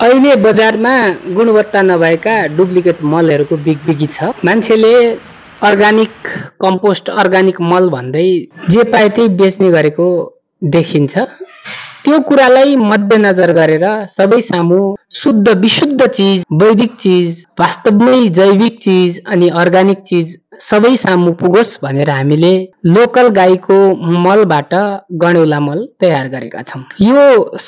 अहिले बजारमा गुणवत्ता नभएका डुप्लिकेट मलहरूको बिगबिगी छ। मान्छेले अर्गानिक कम्पोस्ट, अर्गानिक मल भन्दै जे पाए त्यही बेच्ने गरेको देखिन्छ। त्यो कुरालाई मध्यनजर गरेर सबै सामु शुद्ध विशुद्ध चीज, वैदिक चीज, वास्तवमै जैविक चीज अनि अर्गानिक चीज सबै सामु पुगोस् भनेर हामीले लोकल गाईको मलबाट गणेउला मल तयार गरेका छौँ। यो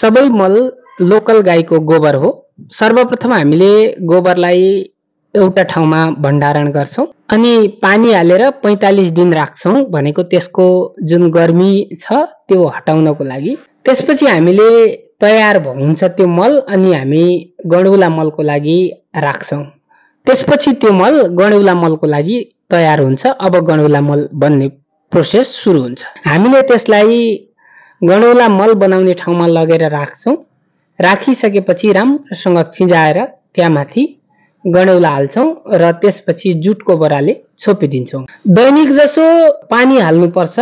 सबै मल लोकल गाईको गोबर हो। सर्वप्रथम हामीले गोबरलाई एउटा ठाउँमा भण्डारण गर्छौँ अनि पानी हालेर 45 दिन राख्छौँ, भनेको त्यसको जुन गर्मी छ त्यो हटाउनको लागि। त्यसपछि हामीले तयार हुन्छ त्यो मल अनि हामी गणेउला मलको लागि राख्छौँ। त्यसपछि त्यो मल गणेउला मलको लागि तयार हुन्छ। अब गणेउला मल बन्ने प्रोसेस सुरु हुन्छ। हामीले त्यसलाई गणेउला मल बनाउने ठाउँमा लगेर राख्छौँ। राखिसकेपछि राम्रोसँग फिजाएर त्यहाँमाथि गणेउला हाल्छौँ र त्यसपछि जुटको बोराले छोपिदिन्छौँ। दैनिक जसो पानी हाल्नुपर्छ।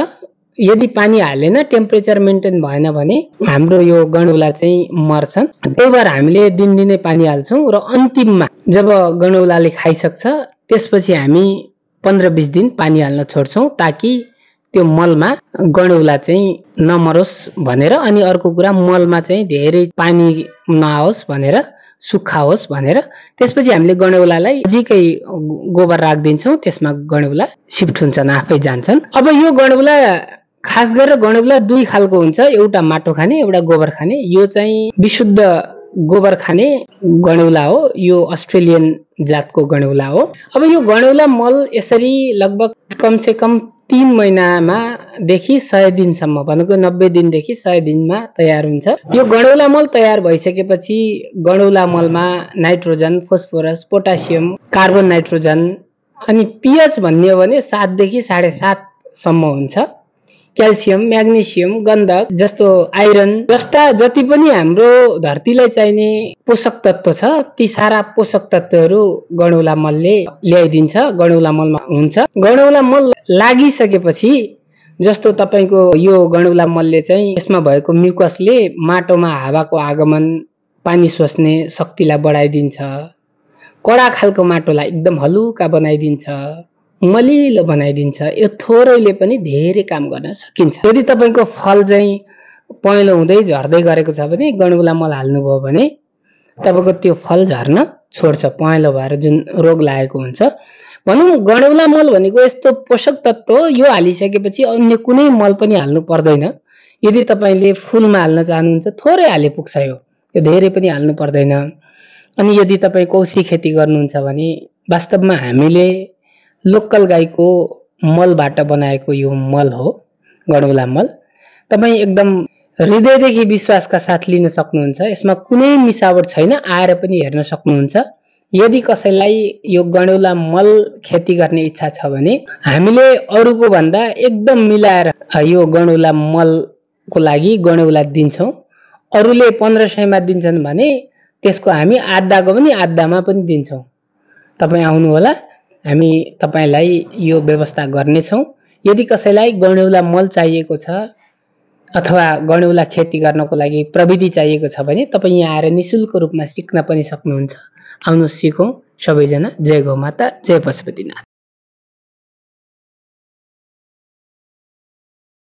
यदि पानी हालेन, टेम्परेचर मेन्टेन भएन भने हाम्रो यो गणेउला चाहिँ मर्छन्। त्यही भएर हामीले दिनदिनै पानी हाल्छौँ र अन्तिममा जब गणेउलाले खाइसक्छ त्यसपछि हामी 15-20 दिन पानी हाल्न छोड्छौँ, ताकि त्यो मलमा गणेउला चाहिँ नमरोस् भनेर। अनि अर्को कुरा, मलमा चाहिँ धेरै पानी नआओस् भनेर, सुक्खा होस् भनेर। त्यसपछि हामीले गणेउलालाई नजिकै गोबर राखिदिन्छौँ, त्यसमा गणेउला सिफ्ट हुन्छन्, आफै जान्छन्। अब यो गणेउला खास गरेर गणेउला दुई खालको हुन्छ, एउटा माटो खाने, एउटा गोबर खाने। यो चाहिँ विशुद्ध गोबर खाने गणेउला हो। यो अस्ट्रेलियन जातको गणेउला हो। अब यो गणेउला मल यसरी लगभग कमसे कम 3 महिनामा देखि 100 दिनसम्म, भनेको 90 दिनदेखि 100 दिनमा तयार हुन्छ। यो गणेउला मल तयार भइसकेपछि गणेउला मलमा nitrogen, phosphorus, potassium, carbon, nitrogen अनि पीएच भन्ने हो भने 7 देखि 7.5 सम्म हुन्छ। क्याल्सियम, म्याग्नेसियम, गन्धक जस्तो, आइरन जस्ता जति पनि हाम्रो धरतीलाई चाहिने पोषक तत्त्व छ, ती सारा पोषक तत्त्वहरू गणेउला मलले ल्याइदिन्छ, गणेउला मलमा हुन्छ। गणेउला मल लागिसकेपछि जस्तो तपाईको यो गणेउला मलले चाहिँ यसमा भएको म्युकसले माटोमा हावाको आगमन, पानी सोच्ने शक्तिलाई बढाइदिन्छ। कडा खालको माटोलाई एकदम हलुका बनाइदिन्छ, मलिलो बनाइदिन्छ। यो थोरैले पनि धेरै काम गर्न सकिन्छ। यदि तपाईको फल चाहिँ पहेँलो हुँदै झर्दै गरेको छ भने गणेउला मल हाल्नुभयो भने तपाईको त्यो फल झर्न छोड्छ, पहेँलो भएर जुन रोग लागेको हुन्छ। भनौँ गणेउला मल भनेको यस्तो पोषक तत्त्व हो, यो हालिसकेपछि अन्य कुनै मल पनि हाल्नु पर्दैन। यदि तपाईले फुलमा हाल्न चाहनुहुन्छ थोरै हाले पुग्छ, यो धेरै पनि हाल्नु पर्दैन। अनि यदि तपाई कौशी खेती गर्नुहुन्छ भने वास्तवमा हामीले लोकल गाईको मलबाट बनाएको यो मल हो गणेउला मल। तपाई एकदम हृदयदेखि विश्वासका साथ लिन सक्नुहुन्छ। यसमा कुनै मिसावट छैन, आएर पनि हेर्न सक्नुहुन्छ। यदि कसैलाई यो गणेउला मल खेती गर्ने इच्छा छ भने हामीले अरूको भन्दा एकदम मिलाएर यो गणेउला मलको लागि गणेउला दिन्छौँ। अरूले 1500 मा दिन्छन् भने त्यसको हामी आधाको पनि आधामा पनि दिन्छौँ। तपाईँ आउनु होला, हामी तपाईलाई यो व्यवस्था गर्नेछौँ। यदि कसैलाई गणेउला मल चाहिएको छ अथवा गणेउला खेती गर्नको लागि प्रविधि चाहिएको छ भने तपाईँ यहाँ आएर निशुल्क रूपमा सिक्न पनि सक्नुहुन्छ। आउनु सिकौँ सबैजना। जय गौ माता, जय पशुपतिनाथ।